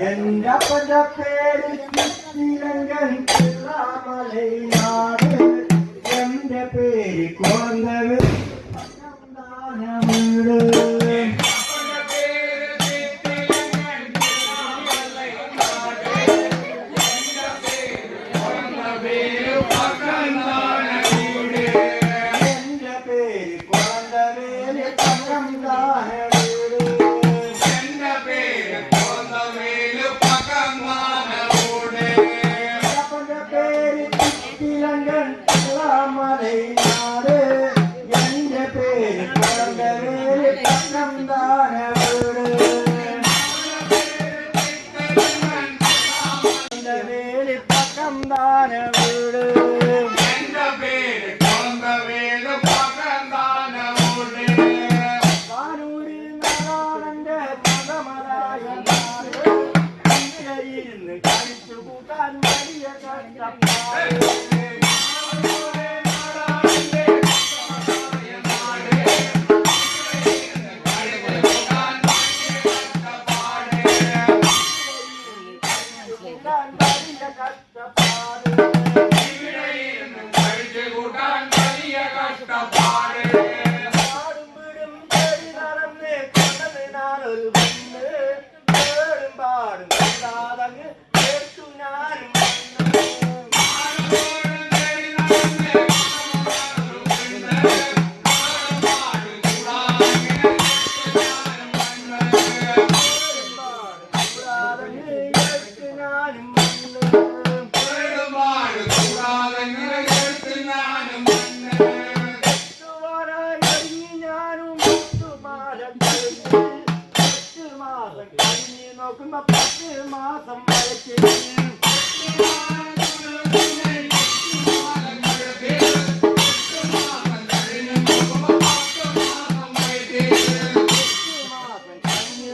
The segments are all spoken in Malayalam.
എന്റെ പേര് ചിത്തിരങ്കൻ മലനാട് എന്റെ പേര് കുറഞ്ഞത്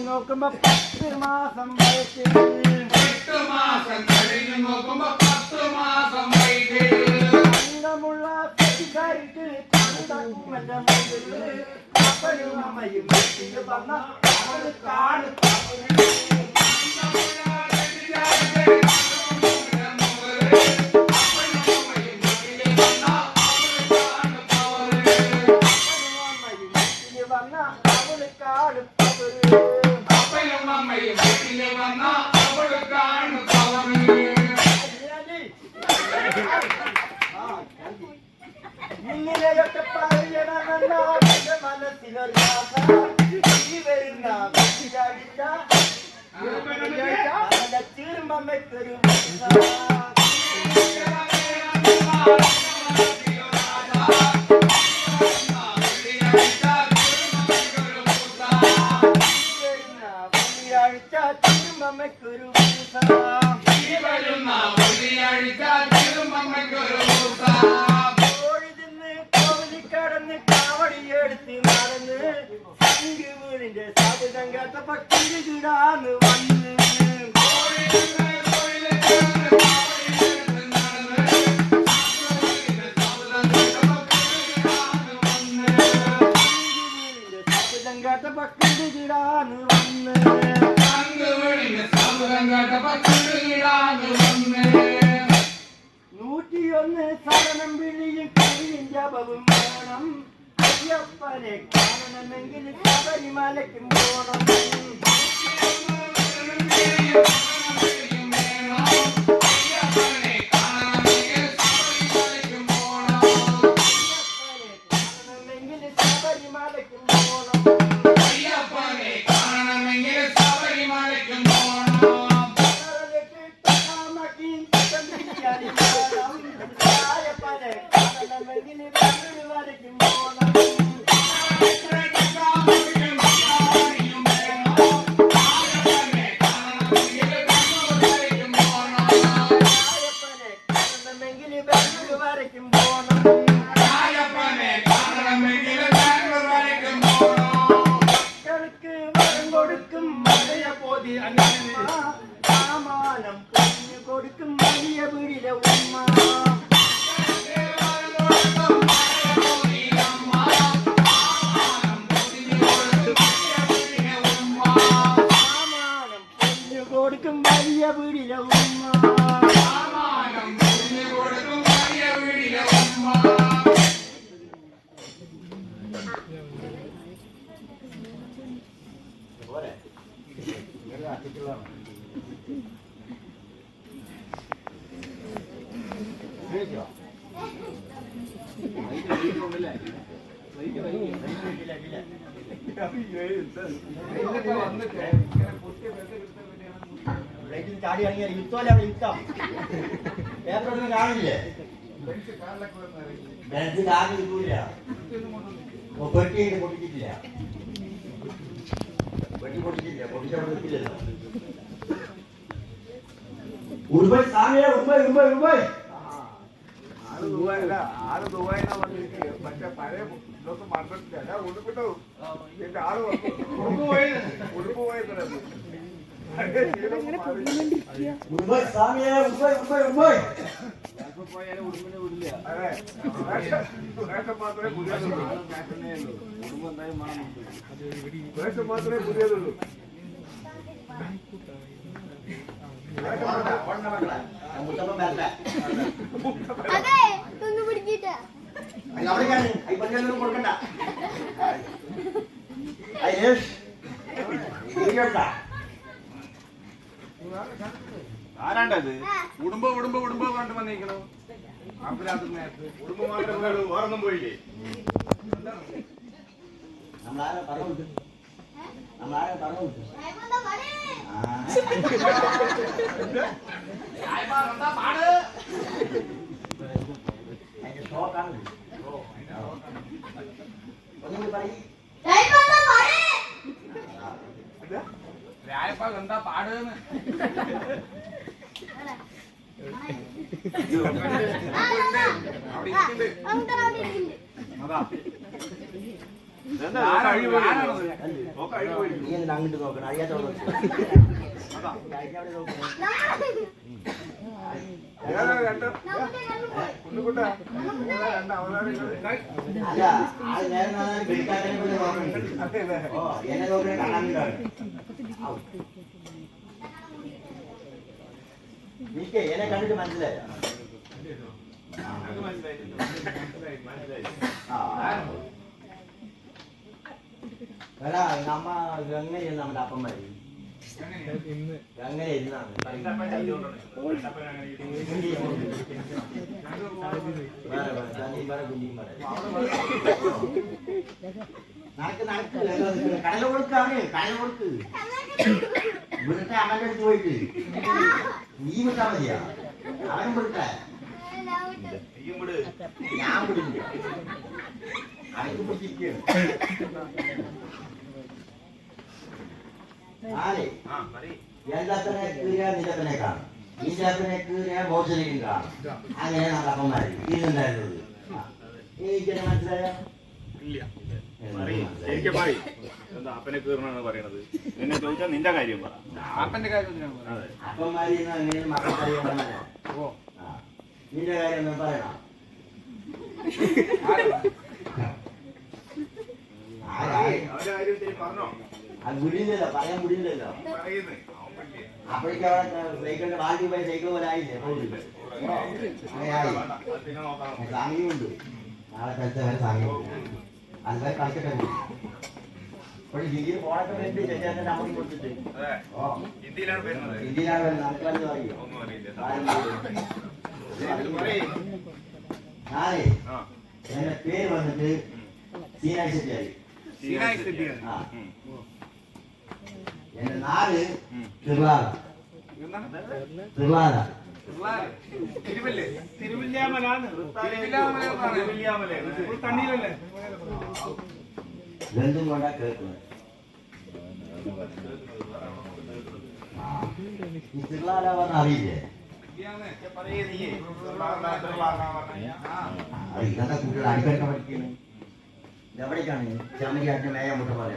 നോക്കുമ്പോ 10 മാസം വയസ്സിൽ 8 മാസം കഴിഞ്ഞു നോക്കുമ്പോ 10 മാസം വയസ്സിൽ അന്തമുള്ള പരിസരത്ത് കണ്ടകുമന്റെ മുന്നിൽ അപ്പനും അമ്മയും വീട്ടിൽ വന്ന അവൾ കാണും ഇങ്ങനെയൊക്കെ പറയണമെന്ന മനസ്സിലൊരു തീർമ്മയ്ക്കൊരു തീർമ്മയ്ക്കൊരു കാവടിയെടുത്ത് നടന്ന് വീടിന്റെ സാധ്യത കേട്ടപ്പോ കിടാന്ന് വന്ന് കേട്ടപ്പോ കിടാന്ന് വന്ന് 101 ശരണം വിളിയും കഴിയും ജപവും വേണം അയ്യപ്പനെ കാണണമെങ്കിൽ ശബരിമലയ്ക്കും പോണം വരയ്ക്കും പോണം ചാടി ഇറങ്ങിയ യുദ്ധമല്ലേ അവിടെ യുദ്ധം പേപ്പറൊന്നും കാണില്ലേ ബെൻസ് കാറിന് കിട്ടൂല പെട്ടിയിട്ട് പൊട്ടിച്ചിട്ടില്ല പൊട്ടിച്ചവിടെ നിൽക്കില്ലല്ലോ ഉടുമ്പൈ സാമിയെ ഉടുമ്പൈ ഉടുമ്പൈ ഉടുമ്പൈ ആള് ദുബായിന്നാ പറഞ്ഞിരിക്കുക പക്ഷെ പഴയ ഇതൊക്കെ മറന്നിട്ടില്ല ഉടുപ്പിട്ടോ എന്റെ ആള് ഉടുപ്പ് പോയത് ഉടുമ്പൈ സാമിയെ ഉടുമ്പൈ ഉടുമ്പൈ ഉടുമ്പൈ പോയാലും ഉടുപ്പിനെ വിടില്ല അതെ വേഷം മാത്രമേ പുതിയതുള്ളൂ ഉടുമ്പ് എന്തായാലും മാറുന്നുണ്ട് വേഷം മാത്രമേ പുതിയതുള്ളൂ അതെ ഒന്ന് പിടിച്ചിട്ട് കൊടുക്കണ്ട ആരാണ്ടത് ഉടുമ്പോ ഉടുമ്പോ ഉടുമ്പോ കണ്ടു വന്നിരിക്കണോ ഉടുമ്പ് മാത്രമേ വേറൊന്നും പോയില്ലേ നമ്മളാരെ പറഞ്ഞു നമ്മളാരെ പറഞ്ഞു ഷോക്കാണ് ഒന്നും പറയും രായപ്പാ എന്താ പാടുന്ന് അങ്ങോട്ട് നോക്കണം അറിയാത്ത അല്ല ആള് നേരം എന്നെ നോക്കണേ കാണാനുണ്ടാണ് എനിക്ക് എന്നെ കണ്ടിട്ട് മനസ്സിലായ എടാ നമ്മ എങ്ങനെയാണ് നമ്മുടെ അപ്പന്മാര് അങ്ങനെ ഇരുന്നാണ് നടക്ക് നടക്ക് കടല കൊടുക്കാണ് കടല കൊടുക്ക് ഇവിടുത്തെ അമ്മൻ്റെ അടുത്ത് പോയിട്ട് നീ വിട്ടാ മതിയാ അവനും വിട്ടേ ഞാൻ വിടില്ല അനക്ക് പിടിച്ചിരിക്കുകയാണ് എല്ലാത്തിനെ കീറിയാ നിലത്തിനെ കാണും നിലത്തിനെ കീറിയാ മോശം കാണും അങ്ങനെ നമ്മുടെ അപ്പന്മാര് ഇന്നുണ്ടായിരുന്നത് എനിക്കെന്നെ മനസ്സിലായ അപ്പനെ കീറണാണ് പറയണത് എന്നെ ചോദിച്ചാൽ നിന്റെ കാര്യം പറ അപ്പന്റെ കാര്യം അപ്പന്മാര് അങ്ങനെ മക്കളെ നിന്റെ കാര്യം ഒന്നും പറയണം പറഞ്ഞോ അത് വിടില്ലല്ലോ പറയാൻ വിടില്ലല്ലോ അപ്പോഴേക്കും അവിടെ സൈക്കിളിന്റെ ബാക്കി പോയി സൈക്കിൾ പോലെ ആയില്ലേ സാമ്യമുണ്ട് നാളെ കളിച്ച വരെ സാമ്യമുണ്ട് അതുവരെ കളിക്കട്ടെ ഇപ്പോൾ ഹിന്ദിയിൽ പോണൊക്കെ വേണ്ടി ചേച്ചാൻ അമ്മ കൊടുത്തിട്ട് ഹിന്ദിയിലാണ് വരുന്നത് നമുക്ക് വല്ലതും അറിയോ ഞാനേ എന്റെ പേര് വന്നിട്ട് സീനായി സെറ്റിയായി എന്റെ നാട് തിരുവാല തിരുവാല രണ്ടും കൊണ്ടാ കേൾക്കുന്നത് ഈ തിരുവാല പറഞ്ഞ അറിയില്ലേ ഇന്നത്തെ കുട്ടികൾ അടിക്കടിക്കാൻ പഠിക്കുന്നു എവിടേക്കാണ് ചമരിയാറ്റിന് മേയാൻ മുട്ട പോലെ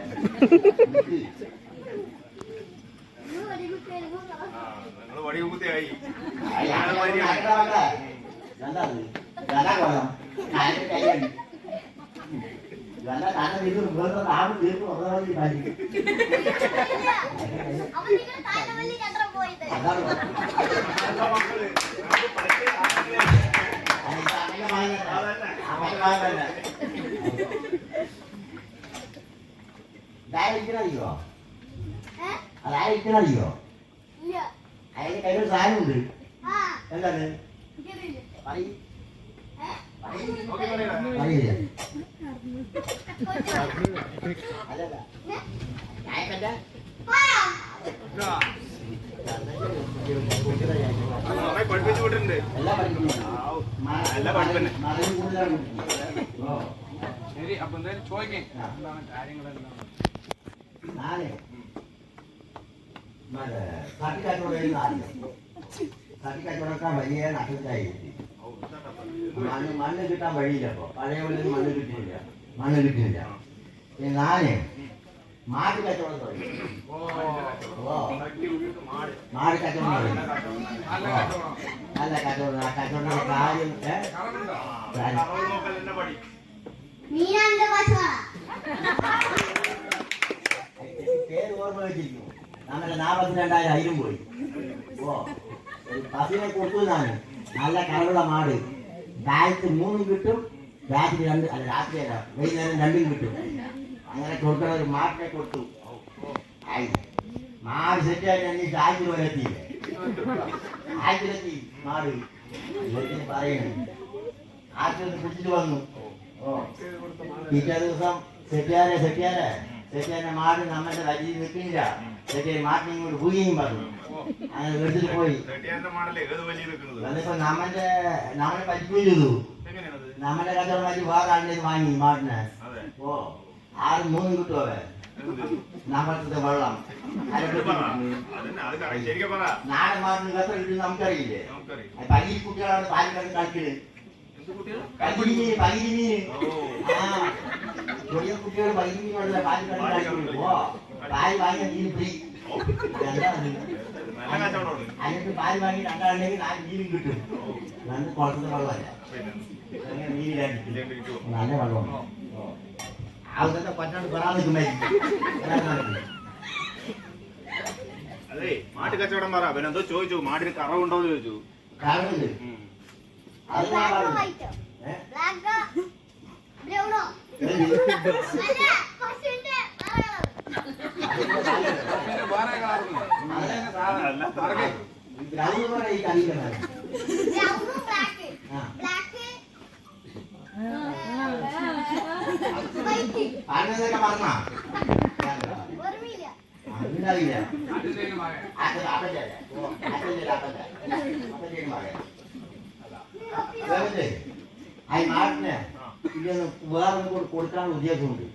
അറിയോ അതായിരിക്കണറിയോ അതിന്റെ കയ്യിൽ സാധനമുണ്ട് എന്താണ് അറിയില്ല അല്ലല്ല ചായക്കണ്ട പഠിപ്പിച്ചു വിട്ടിട്ടുണ്ട്. എല്ലാം പഠിപ്പിക്കുന്നു. ശരി, അപ്പൊ എന്തായാലും ചോദിക്കേ എന്താണ് കാര്യങ്ങളെല്ലാം. നാളെ തട്ടിക്കച്ചവടക്കാൻ വലിയ നഷ്ടത്തായിരിക്കും. മണ്ണ് കിട്ടാൻ വഴിയില്ല. ഇപ്പൊ പഴയ പോലെ മണ്ണ് കിട്ടിയില്ല. നാളെ മാട് കച്ചവടം തുടങ്ങി. മാട് കച്ചവടം തുടങ്ങി. നല്ല കച്ചവടം. ആ കച്ചവടത്തിന്റെ കാര്യം പേര് ഓർമ്മ വെച്ചിരിക്കും. നമ്മുടെ 42,000 അയിലും പോയി. ബസ്സിനെ കൊടുത്തു. ഞാൻ നല്ല കറവുള്ള മാട് രാത്രി 3 കിട്ടും, രാത്രി 2 അല്ല രാത്രിയല്ല വൈകുന്നേരം 2 കിട്ടും. അങ്ങനെ കൊടുക്കണ ഒരു മാട്ടിനെ കൊടുത്തു. മാട് സെറ്റായിട്ട് ആഴ്ച വരെ എത്തിയില്ലേ? ആഴ്ചയിലെത്തി മാട് പറയണേ. ആഴ്ച പിടിച്ചിട്ട് വന്നു. പിറ്റേ ദിവസം സെറ്റിയാരെ മാട് നമ്മന്റെ വരി നിൽക്കുന്നില്ല. സെറ്റിയാർ മാട്ടിനെ ഇങ്ങോട്ട് പോവുകയും പറഞ്ഞു. അങ്ങനെ എടുത്തിട്ട് പോയി. എന്നിപ്പോ നമ്മളെ പറ്റിക്കുകയും ചെയ്തു. നമ്മുടെ കച്ചവടം മാറ്റി വേറെ ആളിലേക്ക് വാങ്ങി മാട്ടിനെ. 6-3 കിട്ടുമേ നമ്മളത്തെ വെള്ളം. നാടൻ മാട്ടിന് കത്ര കിട്ടും നമുക്കറിയില്ലേ? പകിരി കുട്ടികളാണ് പാല് കണ്ട് കളിക്കുന്നത്. പകിരി മീൻ. ചെറിയ കുട്ടികൾ പകിരി മീനുള്ള പാല് കണ്ട് കളിക്കുന്നത്. പാല് വാങ്ങിയ മീൻ ഫ്രീ. അതിനകത്ത് പാല് വാങ്ങി 2 ആളിലേക്ക് 4 മീനും കിട്ടും. നല്ല കുളത്തിന്റെ വെള്ളമല്ല. മീനിലാക്കി നല്ല വെള്ളമാണ്. അതൊക്കെ പറ്റാണ്ട് പറയാൻ അതെ, മാട്ട് കച്ചവടം പറ. അവനെന്തോ ചോദിച്ചു, മാടിന് കറവുണ്ടോന്ന് ചോദിച്ചു. കറവുണ്ട്. അത് ഞാൻ പറഞ്ഞു. ഈ കളിയിലാണ് പറഞ്ഞതൊക്കെ പറഞ്ഞ മാട്ടിന് ഇതൊന്ന് വേറെ കൊടുക്കാനുള്ള ഉദ്ദേശമുണ്ട്.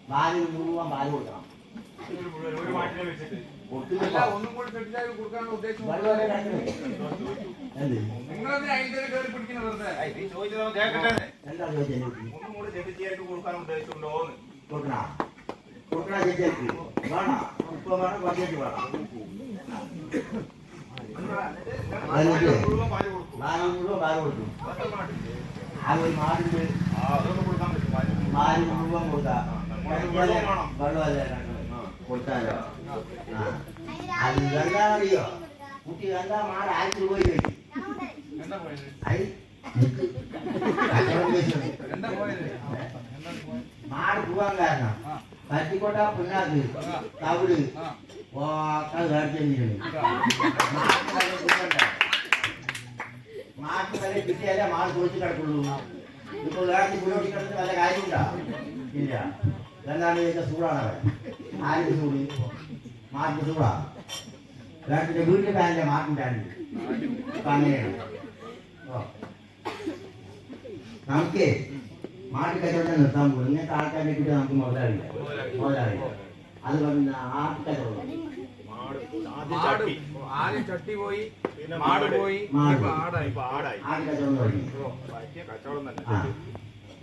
പാലിന് മുഴുവൻ പാല് കൊടുക്കണം. എന്താ കൊടുക്കണ ചേച്ചിക്ക് വേണം. ഉപ്പ് വേണം, കുറച്ചേക്ക് വേണം. മുഴുവൻ പാല് കൊടുക്കും. ആ ഒരു മാടിന്റെ പാല് മുഴുവൻ കൊടുക്കാം. വെള്ളമല്ലേ കൊടുത്താലോ? അത് എന്താണെന്നറിയോ? കുട്ടി എന്താ മാട് ആഴ്ച പോയി കഴിക്കും. മാട് പോവാൻ കാരണം പറ്റിക്കോട്ട പിണ്ണാക്ക് തവിട് കാണിച്ചിട്ടുണ്ട്. മാട്ട് വരെ കിട്ടിയാലേ മാട് ചോദിച്ചു കിടക്കുള്ളൂ. ഇപ്പൊ വേറെ പുരോട്ടി കിടന്നിട്ട് വല്ല കാര്യമുണ്ടോ? ഇല്ല. എന്താണ് ഇതിന്റെ ചൂടാണ് അവൻ. ആരുടെ ചൂട്? മാട്ടിന്റെ ചൂടാ. വേറെ വീട്ടിൽ പാനില്ല, മാട്ടിന്റെ പാനില്ല. അപ്പൊ അങ്ങനെയാണ്. നമുക്ക് മാട്ടി കച്ചവടം നിർത്താൻ പോകും. ഇങ്ങനത്തെ ആൾക്കാരെ കിട്ടി നമുക്ക് മുതലാവില്ല. അത് പറഞ്ഞ ആട്ടിക്കച്ചവടം ആദ്യം ചട്ടി പോയി, മാട് പോയി, ആട്ടിക്കച്ചവടം തുടങ്ങി.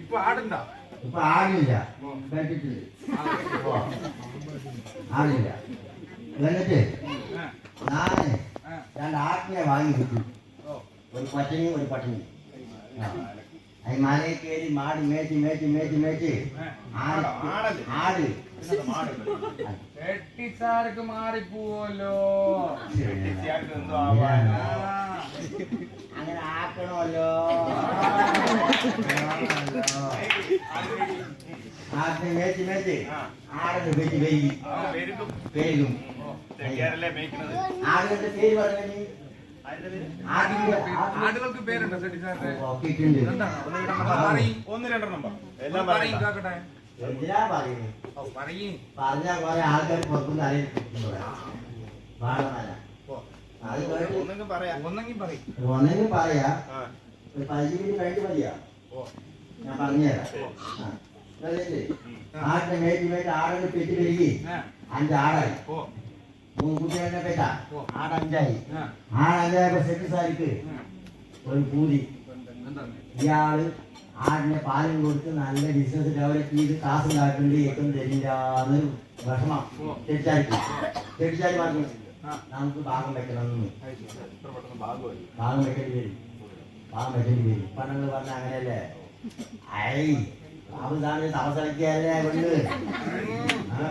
ഇപ്പൊ ആടുണ്ടാ? ഇപ്പൊ ആടില്ല, ആടില്ല. എന്നിട്ട് ഞാന് 2 ആട്ടിനെ വാങ്ങി കിട്ടി. ഒരു പച്ചനിയും ഒരു പട്ടിനിയും. അത് മലയിൽ കയറി മാട് മേച്ച് ആട് എട്ടിസാർക്ക് മാറിപ്പോവല്ലോ. അങ്ങനെ ആക്കണമല്ലോ. ആടിനെ മേച്ച് ആടിന് പെരുകും. ആടുകളുടെ പേര് പറഞ്ഞു ആടുകൾക്ക് പേരുണ്ടോ സെട്ടി സാറിന്റെ? ഒക്കെ ഇട്ടുണ്ട്. ഒന്ന് രണ്ടെണ്ണം എല്ലാം പറയും കേക്കട്ടെ. എന്തിനാ പറയുന്നത്? പറഞ്ഞാ കുറെ ആൾക്കാർ പുറത്തുനിന്ന് അറിയില്ല. വാഴമല അത് കേട്ട് ഒന്നെങ്കിൽ പറയും. ഒന്നെങ്കിൽ പറയാ. ഒരു 15 മിനിറ്റ് കഴിഞ്ഞിട്ട് മതിയാ. ഞാൻ പറഞ്ഞുതരാം. ആടിനെ മേറ്റ് ആടിനെ പെറ്റി പെരുകി 5 ആടായി. 3 കുട്ടികളെ പെറ്റ ആട് 5ആയി. ആട് 5ആയപ്പോ സെറ്റ് സാരിക്ക് ഒരു പൂതി. ഇയാള് ആടിനെ പാലും കൊടുത്ത് നല്ല ബിസിനസ് ഡെവലപ്പ് ചെയ്ത് കാശ് ഉണ്ടാക്കേണ്ടി ഏറ്റവും തരില്ലാന്ന് വിഷമം ചെടിച്ചാരി പറഞ്ഞു നമുക്ക് ഭാഗം വെക്കണം. ഭാഗം വെക്കേണ്ടി വരും. പണങ്ങൾ പറഞ്ഞ അങ്ങനെയല്ലേ? ഐ ബാബു സാറിന് താമസിക്കല്ലേ കൊണ്ട്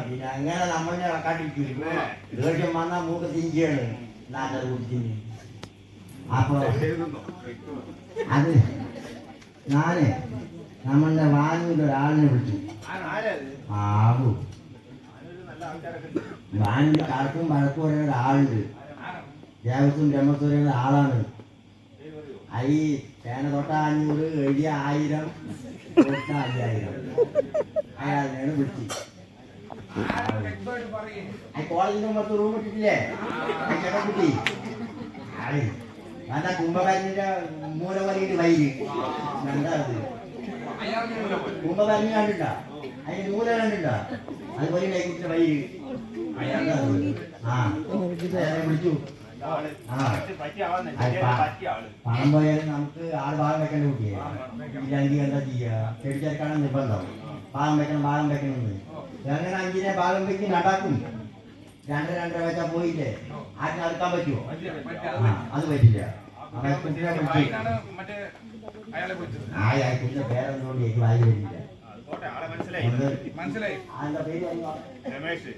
പിന്നെ അങ്ങനെ നമ്മളെ ഇളക്കാട്ടിരിക്കും. ദേഷ്യം വന്നാൽ മൂക്ക് തിഞ്ചിയാണ് നാട്ടത് കുടിച്ചിന്. അപ്പൊ അത് ഞാന് നമ്മളുടെ വാനൂര് ഒരാളിനെ വിളിച്ചു. ബാബു വാനൂര് കടക്കും വഴക്കും പറയുന്ന ഒരാളുണ്ട്. ദേവസ്വം ബ്രഹ്മസ്വം പറയുന്ന ആളാണ്. ഈ തേന തൊട്ട 500 എഴുതിയ 1000 തൊട്ട 5000 അയാളെയാണ് വിളിച്ചു. കോളേജിന്റെ മുമ്പത്ത് റൂം ഇട്ടിട്ടില്ലേ ചേട്ടൻകുട്ടി? അതാ കുംഭകാരന്റെ മൂലമലയുടെ വൈര് രണ്ടാമത് കുംഭകാരന് കണ്ടിട്ട അതിന് മൂല കണ്ടിട്ട അതുപോലെ കുട്ടിയുടെ വൈര് അയാളെ വിളിച്ചു. പണം പോയാലും നമുക്ക് ആട് ഭാഗം വെക്കേണ്ട കുട്ടിയെ ഇല്ലെങ്കിൽ എന്താ ചെയ്യാ? ചെടിച്ചേർക്കാണ് നിർബന്ധം. ഭാഗം വെക്കണമെന്ന് എങ്ങനെ 5നെ ഭാഗം വെക്കി നടാക്കും. 2 വെച്ചാൽ പോയില്ലേ? ആടിനെ അറുക്കാൻ പറ്റുമോ? അത് പറ്റില്ല. കുട്ടിയുടെ പേരെന്തുകൊണ്ട് എനിക്ക് വായി വരില്ല. അതിന്റെ പേര് രമേശ്.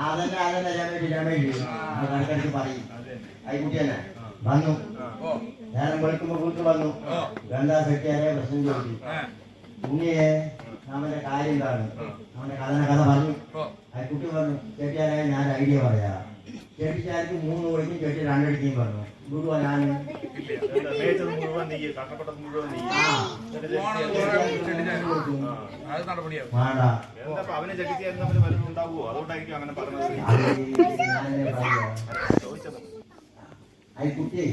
അതന്നെ രമേശ് കണക്കെടുത്ത് പറയും. കുട്ടി തന്നെ വന്നു. നേരം വെളുക്കുമ്പോ വീട്ടിൽ വന്നു. എന്താ സെട്ടിയാരെ പ്രശ്നം ചോദിച്ചു. ഉണ്ണിയെ നമ്മുടെ കാര്യം എന്താണ്? നമ്മുടെ കഥ പറഞ്ഞു. കുട്ടി പറഞ്ഞു ചെട്ടിയാരെ ഞാൻ ഐഡിയ പറയാ. ചെട്ടിച്ചാർക്ക് 3 കോടിക്കും ചെട്ടി 2 അടിക്കുകയും പറഞ്ഞു. വീടുവാ ഞാൻ കുട്ടി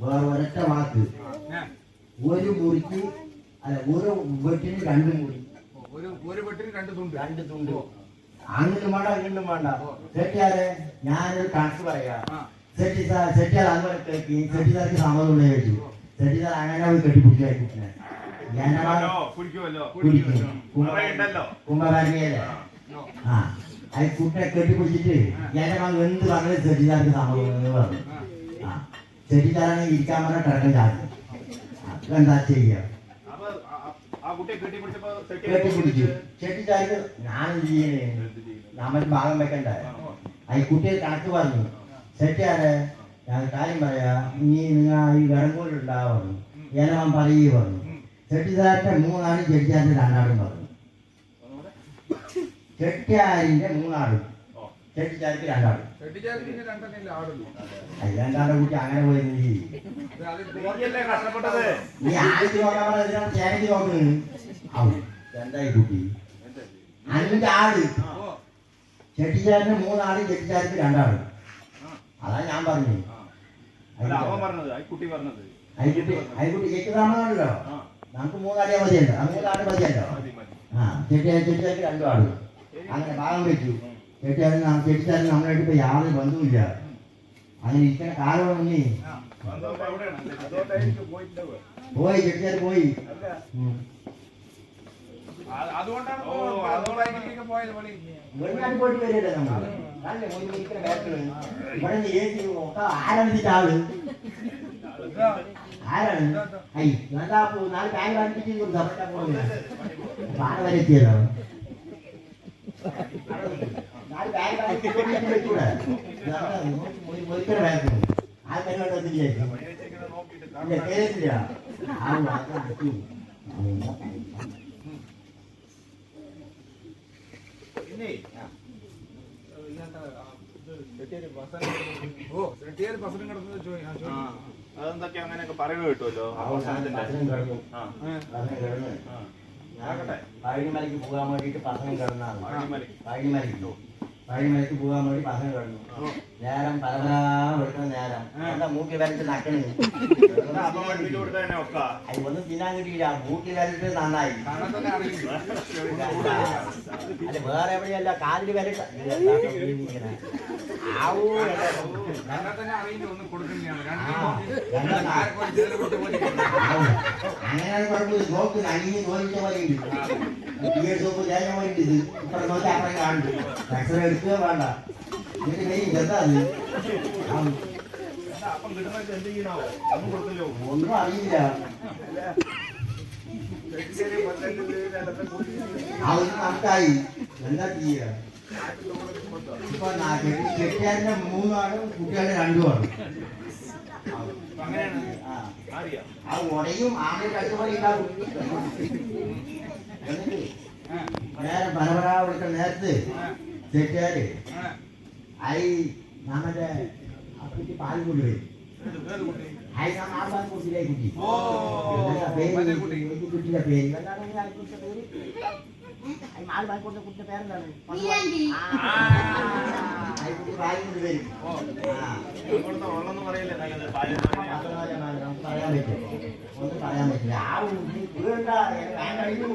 വേറെ ഒരൊറ്റ വാക്ക്. ഒരു മുറിക്ക് അല്ല ഒരു വെട്ടിന് 2 മുറി. ഒരു വെട്ടിന് 2 തുണ്ട്. അങ്ങോട്ടും വേണ്ട ഇങ്ങോട്ടും വേണ്ട. സെറ്റിയാരെ ഞാനൊരു കണക്ക് പറയാ. സെറ്റിയാർ അതുപോലെ കേൾക്കി. സെറ്റിസാർക്ക് സമ്മതം ചോദിച്ചു. സെറ്റിസാർ അങ്ങനെ പോയി കെട്ടിപ്പിടിച്ചു കുട്ടിനെ. കുംഭകാരിയല്ലേ? അത് കുട്ടിനെ കെട്ടിപ്പിടിച്ചിട്ട് എന്റെ മകൾ എന്ത് പറഞ്ഞത് സെറ്റിസാർക്ക് സമ്മതം എന്ന് പറഞ്ഞു. സെറ്റിസാറാണെങ്കിൽ ഇരിക്കാൻ പറഞ്ഞ കിടക്കം ചാടി. എന്താ ചെയ്യാ? കെട്ടിപ്പിടിച്ചു. ചെട്ടിച്ചാർക്ക് ഞാനെന്ത് ചെയ്യണേ? നമ്മൾ ഭാഗം വെക്കണ്ടേ? ഈ കുട്ടിയെ കണക്ക് പറഞ്ഞു. സെറ്റാരെ ഞാൻ കാര്യം പറയാ. ഇനി നിങ്ങൾ ഈ വിറങ്ങോലുണ്ടാവുന്നു എല്ലാം പറയുക പറഞ്ഞു. ചെട്ടിച്ചാറിന്റെ 3 ആടും ചെട്ടിച്ചാറിന്റെ 2 ആടും പറഞ്ഞു. ചെട്ടിയാരിന്റെ 3 ആടും ചെട്ടിച്ചാർക്ക് 2 ആടും. 2 ആടെ കുട്ടി അങ്ങനെ പോയി നീ ആദ്യത്തെ നോക്കാൻ പറഞ്ഞാൽ ചേനക്ക് നോക്കുന്നു. എന്തായി കുട്ടി 5 ആട്. ചെട്ടിച്ചാറിന് 3 ആടും ചെട്ടിച്ചാർക്ക് 2 ആടും. അതാ ഞാൻ പറഞ്ഞു. കുട്ടി ചേച്ചി താമസമാണല്ലോ. നമുക്ക് 3 ആടിയാ മതിയല്ലോ. 3 ആട് മതിയല്ലോ. ചെട്ടിച്ചാർക്ക് 2 ആടും. അങ്ങനെ ഭാഗം വെച്ചു. ചെട്ടിച്ചാറിന് നമ്മളായിട്ട് ഇപ്പൊ യാതൊരു ബന്ധവുമില്ല. അങ്ങനെ ഇരിക്കുന്ന കാലമൊന്നും പോയി. ചെട്ടിച്ചാർ പോയി. വെളിനാട്ടിൽ പോയിട്ട് വരില്ല നമ്മള്. ഇവിടെ ഏസി ആരംഭിച്ചിട്ട് ആള് ആരാണ്? 4 ബാഗ് വാങ്ങിച്ചിട്ട് പോകുന്നത് പാട വരെ എത്തിയല്ലോ. 4 ബാഗ് വാങ്ങിച്ചിട്ട് വെച്ചൂടെ? ഒരിക്കലും ബാഗ് ആ പരിപാടി കേരളത്തില്ല. പിന്നെ ഓ സെട്ടിയാര് ബസ്സിലും കിടന്നത് അതെന്തൊക്കെ അങ്ങനെയൊക്കെ പറയുക കിട്ടുമല്ലോ പഴനിമലയ്ക്ക് പോകാൻ വേണ്ടിട്ട് പസനം കിടന്നാണ്. പഴനിമലയ്ക്ക് പോകാൻ വേണ്ടി പസനം കിടന്നു. നേരം പലപരാ വെക്കുന്ന നേരം എന്താ മൂക്കി വരച്ച് നക്കണ്. അത് ഒന്നും തിന്നാൻ കിട്ടിയില്ല. മൂക്കി വരച്ച് നന്നായി. അല്ല വേറെ എവിടെയല്ല കാലിൽ വരട്ട അങ്ങനെയാണ് കുഴപ്പമില്ല. നോക്ക് അണിഞ്ഞ് തോന്നിച്ച പോലെ ഉണ്ട്. സോപ്പ് തേങ്ങ പോലെ ഉണ്ട്. ഇപ്പഴ നോക്കി അപ്പുറം കാണുന്നുണ്ട്. അക്ഷരം എടുക്കുക വേണ്ട. ഇതിന്റെ മെയിൻ എന്താ അത് ഒന്നും അറിയില്ല. അതൊന്നും നമുക്കായി എന്താ ചെയ്യുക. ഇപ്പൊ കെട്ടിയാലിന്റെ 3 ആളും കുട്ടികളുടെ 2 ആളും. ആ ഉടയും ആളുടെ കട്ടുപടി ഉണ്ടാവും. എന്നിട്ട് നേരെ പരപരാ വിളിക്കുന്ന നേരത്ത് ചെട്ടിയാല് നമ്മുടെ ആ കുട്ടി പാൽ കൊണ്ടുവരും. കുട്ടിയിലെ കുട്ടി കുട്ടിയുടെ പേര് കുട്ടിയുടെ പേരെന്താണ്? പാൽ കൊണ്ടുവരും. പറയാൻ പറ്റും. ഒന്നും പറയാൻ പറ്റില്ല. ആ വീണ്ട ഞാൻ കഴിഞ്ഞു.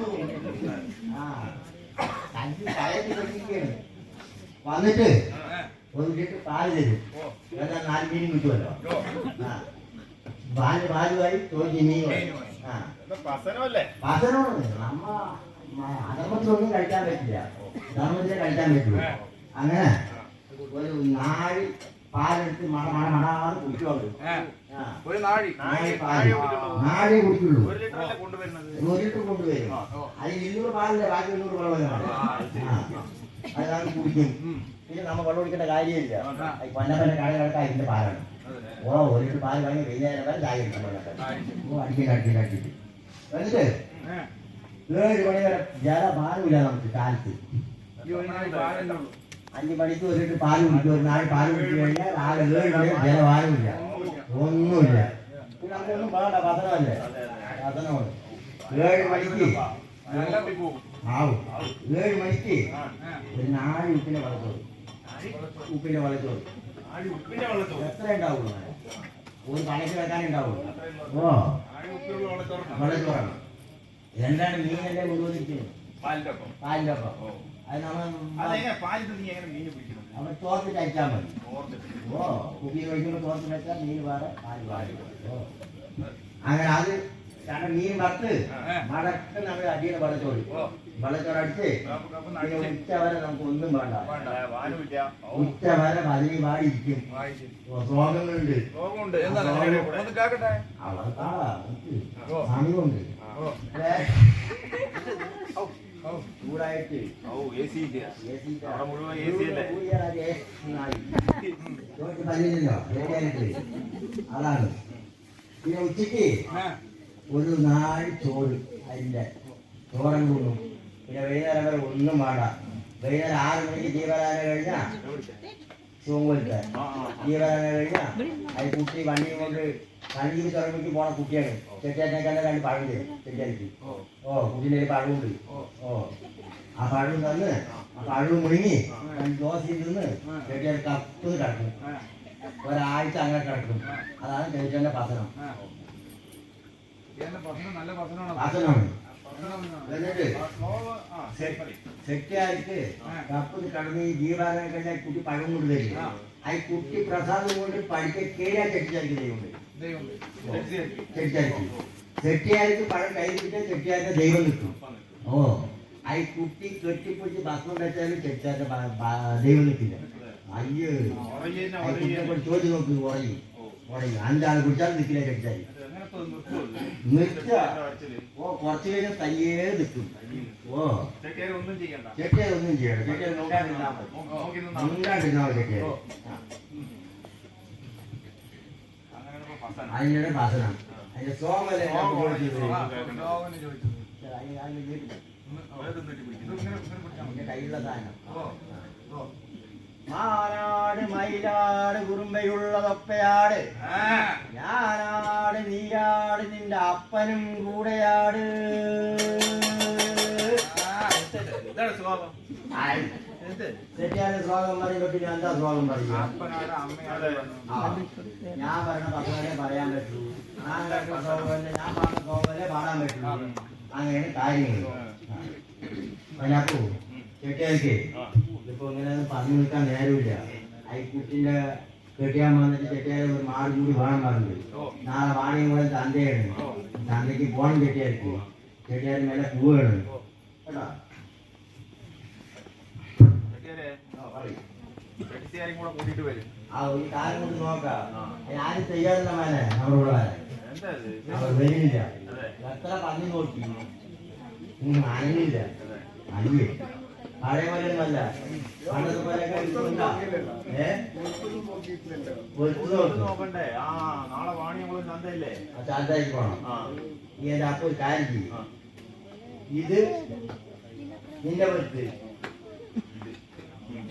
വന്നിട്ട് ഒരു ലിറ്റർ പാല് തരും. എന്നാൽ 4 മീനും കിട്ടുമല്ലോ. പാലുമായി തോന്നി മീൻ. പസനമാണ്. നമ്മ അധർമ്മത്തിലൊന്നും കഴിക്കാൻ പറ്റില്ല. ധർമ്മത്തിലെ കഴിക്കാൻ പറ്റില്ല. അങ്ങനെ ഒരു നാഴി പാലെടുത്ത് മണാറ് കുടിക്കുള്ളൂ. നാഴി കുടിക്കുള്ളൂ. 1 ലിറ്റർ കൊണ്ടുവരും. അതിൽ 200 പാലില്ല. ബാക്കി 200 വെള്ളം. അതാണ് കുടിക്കും. പിന്നെ നമ്മൾ വെള്ളം കുടിക്കേണ്ട കാര്യമില്ല. പന്നപ്പന്റെ കടകളൊക്കെ ഇതിന്റെ പാലാണ്. 1 ലിറ്റർ പാല് വാങ്ങി വൈകുന്നേരം വരെ ചായ എടുക്കാൻ അടിക്കിട്ട് എന്നിട്ട് 7 മണി വരെ ജല പാലുമില്ല നമുക്ക് കാലത്ത്. 5 മണിക്ക് 1 ലിറ്റർ പാല് കുടിക്കും. ഒരു നാൾ പാല് കുടിച്ചു കഴിഞ്ഞാൽ ആകെ 7 മണി ജലപാലുമില്ല. ഒന്നുമില്ല. പിന്നെ നമുക്കൊന്നും വേണ്ട. പതനമല്ലേ. പതനമാണ്. 7 മണിക്ക് ആവും. 7 മണിക്ക് ഒരു 4 ഉപ്പിനെ വളർത്തോളൂ. ഉപ്പിനെ വളർത്തോളൂ. എത്ര ഉണ്ടാവുള്ളൂ? ഒരു പണിക്ക് വെക്കാനുണ്ടാവുള്ളൂ. വളച്ചോറാണ്. എന്താണ് മീനല്ലേ കൊണ്ടുവന്നിരിക്കുന്നത്? പാലിന്റെ ഒപ്പം. അത് നമ്മൾ തോർത്തിട്ട് അയച്ചാൽ മതി. കുപ്പിയിൽ ഒഴിക്കുമ്പോൾ തോർത്തിട്ട് അയച്ചാൽ മീൻ വേറെ പാല് പാല്. അങ്ങനെ അത് കാരണം മീൻ വറുത്ത് മടക്ക് നമ്മൾ അടിയുടെ വെള്ളച്ചോറ് അടിച്ച് ഉച്ച വരെ നമുക്ക് ഒന്നും വേണ്ട. ഉച്ച വരെ പതിനി പാടിയിരിക്കും. സ്വാഗങ്ങളുണ്ട്. സമയമുണ്ട്. ചൂടായിട്ട് അതാണ്. പിന്നെ ഉച്ചക്ക് ഒരു 4 ചോറ് അതിന്റെ ചോറം കൂടും. പിന്നെ വൈകുന്നേരം വരെ ഒന്നും വേണ്ട. വൈകുന്നേരം 6 മണിക്ക് ജീവനാന കഴിഞ്ഞാൽ ചൂങ്ങൊലിക്ക ജീവനാന കഴിഞ്ഞാൽ അത് കുട്ടി വണ്ടിയും കൊണ്ട് വണ്ടിക്ക് തുറമിക്ക് പോണ കുട്ടിയാണ്. ചെട്ടിയാറ്റിനേക്കാളും 2 പഴം തരും ചെട്ടിയാലിക്ക്. കുട്ടീൻ്റെ പഴമുണ്ട്. ആ പഴം തന്ന് ആ പഴവും മുഴുങ്ങി 2 ദോശയിൽ നിന്ന് ചെട്ടിയാൽ കപ്പ് കിടക്കും. ഒരാഴ്ച അങ്ങനെ കിടക്കും. അതാണ് ചെട്ടിയാന്റെ പസനം. പസനമാണ്. എന്നിട്ട് സെറ്റായിട്ട് കപ്പ് കടന്ന് ജീവാനം കഴിഞ്ഞാൽ കുട്ടി പഴം കൊണ്ട് തരും. ആ കുട്ടി പ്രസാദം കൊണ്ട് പഠിക്ക കേടാ ചെട്ടിയാർക്ക് ദൈവമുണ്ട്. ചെട്ടിയാർക്ക് പഴം കയ്യിൽ കിട്ടിയാൽ ചെട്ടിയാരുടെ ദൈവം കിട്ടും. ആ കുട്ടി കെട്ടിപ്പിടിച്ച് ഭക്ഷണം വെച്ചാലും ചെട്ടിയാരുടെ ദൈവം നിൽക്കില്ല. അയ്യോ ചോദിച്ചു നോക്ക്. ഉറയും 5 ആൾ കുടിച്ചാലും നിൽക്കില്ല ചെട്ടിയാര്. കുറച്ചു കഴിഞ്ഞാൽ തയ്യേ നിൽക്കും. ചെട്ടിയാർ ഒന്നും ചെയ്യണം. ചെട്ടിയാർ ഉണ്ടാണ്ടിരുന്നാ മതി. ചെട്ടിയാർ അതിൻ്റെ ഭക്ഷണം അതിന്റെ സോമല്ലേ കയ്യിലുള്ള സാധനം. മാനാട് മൈ മയിലാട് കുറുമ്പയുള്ളതൊപ്പയാട് ഞാനാട് നീയാട് നിന്റെ അപ്പനും കൂടെയാട്. എന്താണ് സ്വഭാവം? തെറ്റിയാലും സ്വാഗതം പറയുമ്പോ പിന്നെ എന്താ സ്വാഗതം പറയും? അപ്പനാട് അമ്മയാട് ആ, ഞാൻ പറഞ്ഞ പത്രങ്ങളെ പറയാൻ പറ്റൂ, ഞാൻ കേട്ട സ്വാഗതം ഞാൻ പറഞ്ഞ സ്വാഗതമല്ലേ പാടാൻ പറ്റൂ. അങ്ങനെയാണ് കാര്യങ്ങൾ. അതിനകത്തു ചെട്ടിയാർക്ക് ഇതിപ്പോ ഇങ്ങനെ പറഞ്ഞു നിൽക്കാൻ നേരമില്ല. കുട്ടിന്റെ കെട്ടിയാൻ വന്നിട്ട് ചെട്ടിയാൽ ഒരു മാട് കൂടി വേണം പറഞ്ഞു. നാളെ വാണിയും കൂടെ ചന്തയാണ്, ചന്തയ്ക്ക് പോകണം ചെട്ടിയാർക്ക്. ചെട്ടിയാർ മേലെ പോവുകയാണ് കേട്ടോ. കൂടെ കൂട്ടിട്ട് വരും. ആ ഒരു കാര്യം കൊണ്ട് നോക്കാം, ആരും ചെയ്യാറില്ല മേലെ നമ്മുടെ ഇവിടെ അവർ വരുന്നില്ല. എത്ര പന്നി നോക്കി അനങ്ങില്ല. അനിയേ പഴയ പോലെയൊന്നുമല്ല, പണ്ടത്തെ പോലെ നോക്കണ്ടേ? ആ നാളെ വാണിയംകുളം ചന്തയില്ലേ? ചന്തയ്ക്ക് പോണം. നീ എന്റെ അപ്പൊ ഒരു കാര്യം ചെയ്യും, ഇത് നിന്റെ വീട്ട്,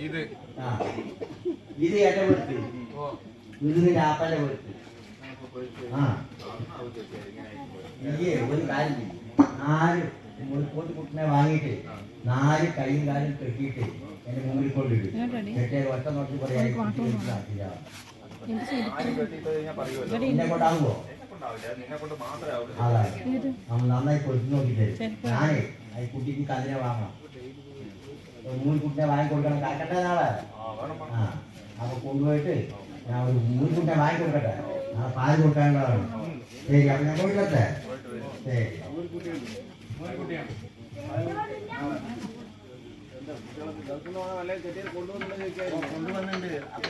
ഇത് ആ ഇത് എന്റെ വീട്ട്, ഇത് നിന്റെ അപ്പന്റെ വീട്ട്. ആ നീ ഒരു കാര്യം ചെയ്യും, 4 മുൾക്കോട്ട് കുട്ടിനെ വാങ്ങിയിട്ട് 4 കൈയും കാലും കെട്ടിയിട്ട് എന്റെ മുമ്പിൽ കൊണ്ടിടും. കെട്ടിയാൽ ഒറ്റ നോക്കി പറയാ ആരും കെട്ടിയിട്ട് കഴിഞ്ഞാൽ പറയുമല്ലോ. എന്നെ കൊണ്ടാകുമ്പോ എന്നെ കൊണ്ടാവില്ല, നിന്നെ കൊണ്ട് മാത്രമേ ആവില്ല. അതാണ് നമ്മൾ നന്നായി പൊളിച്ചു നോക്കിട്ട് ഞാനേ ഈ കുട്ടിക്ക് കല്ലിനെ വാങ്ങണം, മൂൽക്കുട്ടിനെ വാങ്ങിക്കൊടുക്കണം. കാക്കട്ടെ നാളെ. ആ അപ്പൊ കൊണ്ടുപോയിട്ട് ഞാൻ ഒരു മൂൽക്കുട്ടിനെ വാങ്ങിക്കൊടുക്കട്ടെ, നാളെ പാല് കൊടുക്കാനുള്ളതാണ്. ശരി, അപ്പൊ ഞാൻ കൊടുക്കട്ടെ. ശരി. കൊണ്ടുവന്നിട്ടുണ്ട്. അപ്പൊ